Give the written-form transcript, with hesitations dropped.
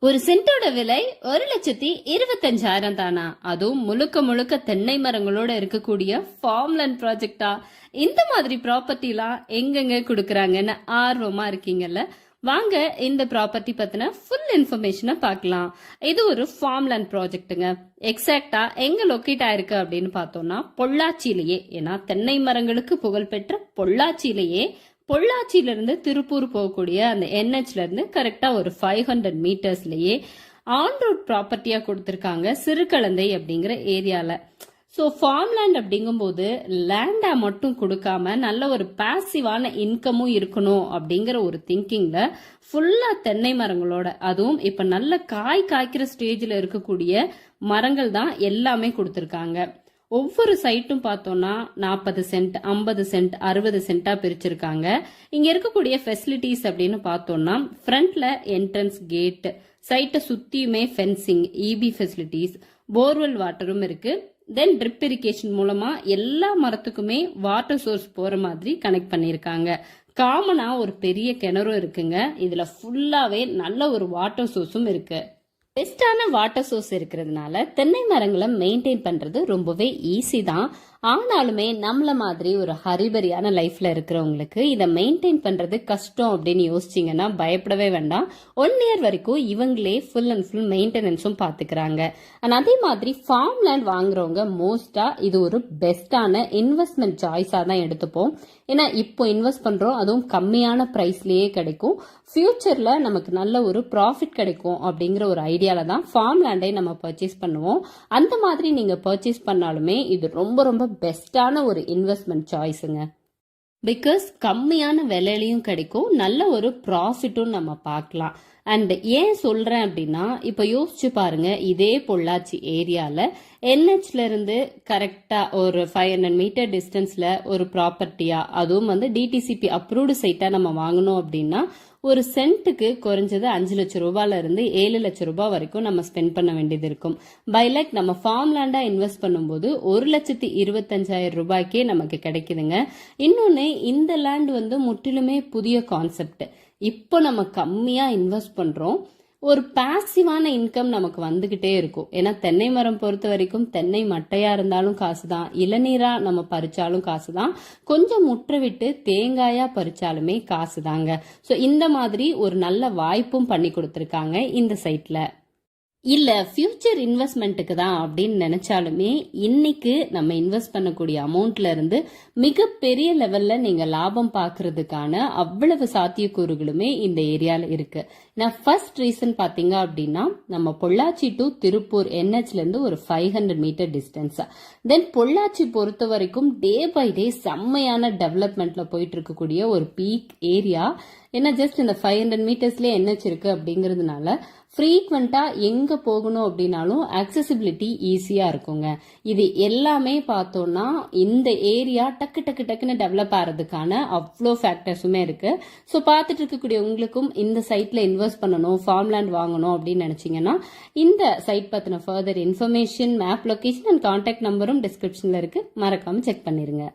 ஒரு சென்டோட விலை 1,25,000 தானா? அதுவும் முழுக்க முழுக்க தென்னை மரங்களோட இருக்கக்கூடிய ஃபார்ம்லேண்ட் ப்ராஜெக்டா? இந்த மாதிரி ப்ராப்பர்ட்டிலாம் எங்கெங்க கொடுக்கறாங்கன்னு ஆர்வமா இருக்கீங்கல்ல? வாங்க இந்த ப்ராப்பர்ட்டி பத்தின ஃபுல் இன்ஃபர்மேஷனை பார்க்கலாம். இது ஒரு ஃபார்ம்லேண்ட் ப்ராஜெக்ட்டுங்க. எக்ஸாக்டா எங்க லொக்கேட் ஆயிருக்கு அப்படின்னு பார்த்தோம்னா பொள்ளாச்சியிலேயே. ஏன்னா தென்னை மரங்களுக்கு புகழ்பெற்ற பொள்ளாச்சியிலேயே, பொள்ளாச்சியில இருந்து திருப்பூர் போகக்கூடிய அந்த என்ஹெச்ல இருந்து கரெக்டா ஒரு 500 மீட்டர்ஸ்லயே ஆன் ரோட் ப்ராப்பர்ட்டியா கொடுத்திருக்காங்க சிறுகலந்தை அப்படிங்கிற ஏரியால. ஸோ ஃபார்ம்லேண்ட் அப்படிங்கும்போது லேண்டா மட்டும் கொடுக்காம நல்ல ஒரு பாசிவான இன்கமும் இருக்கணும் அப்படிங்கிற ஒரு திங்கிங்ல ஃபுல்லா தென்னை மரங்களோட, அதுவும் இப்ப நல்ல காய் காய்க்கிற ஸ்டேஜ்ல இருக்கக்கூடிய மரங்கள் தான் எல்லாமே கொடுத்திருக்காங்க. ஒவ்வொரு சைட்டும் பார்த்தோம்னா 40 சென்ட், 50 சென்ட், 60 சென்டா பிரிச்சிருக்காங்க. இங்க இருக்கக்கூடிய ஃபெசிலிட்டிஸ் அப்படின்னு பார்த்தோம்னா ஃப்ரண்ட்ல என்ட்ரன்ஸ் கேட், சைட்டை சுத்தியுமே ஃபென்சிங், இபி ஃபெசிலிட்டிஸ், போர்வெல் வாட்டரும் இருக்கு. தென் ட்ரிப் இரிகேஷன் மூலமா எல்லா மரத்துக்குமே வாட்டர் சோர்ஸ் போற மாதிரி கனெக்ட் பண்ணிருக்காங்க. காமனா ஒரு பெரிய கிணறும் இருக்குங்க. இதுல ஃபுல்லாவே நல்ல ஒரு வாட்டர் சோர்ஸும் இருக்கு. பெஸ்டான வாட்டர் சோர்ஸ் இருக்கிறதுனால தென்னை மரங்களை மெயின்டைன் பண்றது ரொம்பவே ஈஸி தான். ஆனாலுமே நம்மள மாதிரி ஒரு ஹரிபரியான லைஃப்ல இருக்கிறவங்களுக்கு இதை மெயின்டைன் பண்றது கஷ்டம் அப்படின்னு யோசிச்சிங்கன்னா பயப்படவே வேண்டாம். 1 இயர் வரைக்கும் இவங்களே ஃபுல் அண்ட் ஃபுல் மெயின்டெனன்ஸும் பாத்துக்கிறாங்க. அண்ட் அதே மாதிரி ஃபார்ம் லேண்ட் வாங்குறவங்க மோஸ்டா இது ஒரு பெஸ்டான இன்வெஸ்ட்மெண்ட் சாய்ஸா தான் எடுத்துப்போம். ஏன்னா இப்போ இன்வெஸ்ட் பண்றோம், அதுவும் கம்மியான பிரைஸ்லயே கிடைக்கும். ஃபியூச்சர்ல நமக்கு நல்ல ஒரு ப்ராஃபிட் கிடைக்கும் அப்படிங்கிற ஒரு ஐடியால தான் ஃபார்ம் லேண்டை நம்ம பர்ச்சேஸ் பண்ணுவோம். அந்த மாதிரி நீங்க பர்ச்சேஸ் பண்ணாலுமே இது ரொம்ப ரொம்ப பெஸ்டான ஒரு இன்வெஸ்ட்மெண்ட் சாய்ஸுங்க. பிகாஸ் கம்மியான விலையிலையும் கிடைக்கும், நல்ல ஒரு ப்ராஃபிட்டும் நம்ம பார்க்கலாம். அண்ட் ஏன் சொல்றேன் அப்படின்னா, இப்ப யோசிச்சு பாருங்க, இதே பொள்ளாச்சி ஏரியால என்ஹெச்ல இருந்து கரெக்டா ஒரு 500 மீட்டர் டிஸ்டன்ஸ்ல ஒரு ப்ராப்பர்ட்டியா, அதுவும் வந்து டிடிசிபி அப்ரூவ்டு சைட்டா நம்ம வாங்கணும் அப்படின்னா ஒரு சென்ட்டுக்கு குறைஞ்சது 5 லட்சம் ரூபாயில இருந்து 7 லட்சம் ரூபாய் வரைக்கும் நம்ம ஸ்பெண்ட் பண்ண வேண்டியது இருக்கும். பை லைக் நம்ம ஃபார்ம் லேண்டா இன்வெஸ்ட் பண்ணும்போது 1,25,000 ரூபாய்க்கே நமக்கு கிடைக்குதுங்க. இன்னொன்னு, இந்த லேண்ட் வந்து முற்றிலுமே புதிய கான்செப்ட். இப்போ நம்ம கம்மியா இன்வெஸ்ட் பண்றோம், ஒரு பாசிவான இன்கம் நமக்கு வந்துகிட்டே இருக்கும். ஏன்னா தென்னை மரம் பொறுத்த வரைக்கும் தென்னை மட்டையா இருந்தாலும் காசு தான், இளநீரா நம்ம பறிச்சாலும் காசு தான், கொஞ்சம் முற்ற விட்டு தேங்காயா பறிச்சாலுமே காசு தாங்க. ஸோ இந்த மாதிரி ஒரு நல்ல வாய்ப்பும் பண்ணி கொடுத்துருக்காங்க இந்த சைட்ல. இல்ல ஃபியூச்சர் இன்வெஸ்ட்மெண்ட்டுக்கு தான் அப்படின்னு நினைச்சாலுமே இன்னைக்கு நம்ம இன்வெஸ்ட் பண்ணக்கூடிய அமௌண்ட்ல இருந்து மிகப்பெரிய லெவல்ல நீங்க லாபம் பாக்குறதுக்கான அவ்வளவு சாத்தியக்கூறுகளுமே இந்த ஏரியால இருக்கு. நான் ஃபர்ஸ்ட் ரீசன் பாத்தீங்க அப்படின்னா, நம்ம பொள்ளாச்சி டு திருப்பூர் என்ஹெச்ல இருந்து ஒரு 500 மீட்டர் டிஸ்டன்ஸ். தென் பொள்ளாச்சி பொறுத்த வரைக்கும் டே பை டே செம்மையான டெவலப்மெண்ட்ல போயிட்டு இருக்கக்கூடிய ஒரு பீக் ஏரியா. ஏன்னா ஜஸ்ட் இந்த 500 மீட்டர்ஸ்லேயே என்ஹெச் இருக்கு அப்படிங்கிறதுனால ஃப்ரீக்வெண்டா எங்க போகணும் அப்படின்னாலும் ஆக்சசிபிலிட்டி ஈஸியா இருக்குங்க. இது எல்லாமே பார்த்தோம்னா இந்த ஏரியா டக்கு டக்கு டக்குன்னு டெவலப் ஆகிறதுக்கான அவ்வளோ ஃபேக்டர்ஸுமே இருக்கு. ஸோ பார்த்துட்டு இருக்கக்கூடிய உங்களுக்கும் இந்த சைட்ல இன்வெஸ்ட் பண்ணணும், ஃபார்ம் லேண்ட் வாங்கணும் அப்படின்னு நினைச்சீங்கன்னா இந்த சைட் பத்தின further information, map location and contact நம்பரும் டிஸ்கிரிப்ஷன்ல இருக்கு, மறக்காம செக் பண்ணிருங்க.